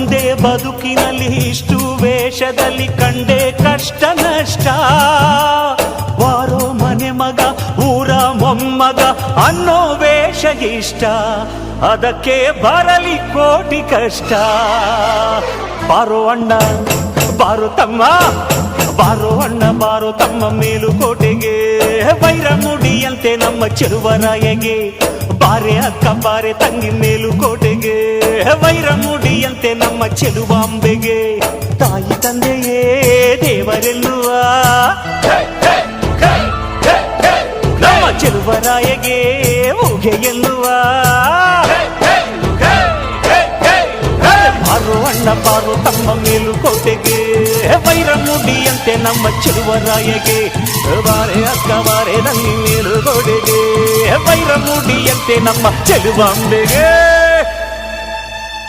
ನೊಂದೆ ಬದುಕಿನಲ್ಲಿ ಇಷ್ಟು ವೇಷದಲ್ಲಿ ಕಂಡೆ ಕಷ್ಟ ನಷ್ಟ. ಬಾರೋ ಮನೆ ಮಗ ಊರ ಮೊಮ್ಮಗ ಅನ್ನೋ ವೇಷ ಇಷ್ಟ, ಅದಕ್ಕೆ ಬರಲಿ ಕೋಟಿ ಕಷ್ಟ. ಬಾರೋ ಅಣ್ಣ ಬಾರೋ ತಮ್ಮ, ಬಾರೋ ಅಣ್ಣ ಬಾರೋ ತಮ್ಮ ಮೇಲುಕೋಟೆಗೆ, ವೈರ ಮುಡಿಯಂತೆ ನಮ್ಮ ಚೆಲುವರಾಯಗೆ. ಬಾರೆ ಅಕ್ಕ ಬಾರೆ ತಂಗಿ ಮೇಲುಕೋಟೆಗೆ, ವೈರ ಮುಡಿಯಂತೆ ನಮ್ಮ ಚೆಲುವಾಂಬೆಗೆ. ತಾಯಿ ತಂದೆಯೇ ದೇವರೆಲ್ಲುವ ನಮ್ಮ ಚೆಲುವರಾಯಗೆ ಊಗೆ ಎನ್ನುವ. ಬಾರೋ ಅಣ್ಣ ಬಾರೋ ತಮ್ಮ ಮೇಲುಕೋಟೆಗೆ, ವೈರ ಮುಡಿಯಂತೆ ನಮ್ಮ ಚೆಲುವರಾಯಗೆ. ಬಾರೆ ಅಕ್ಕ ಬಾರೆ ತಂಗಿ ಮೇಲುಕೋಟೆಗೆ, ವೈರ ಮುಡಿಯಂತೆ ನಮ್ಮ ಚೆಲುವಾಂಬೆಗೆ.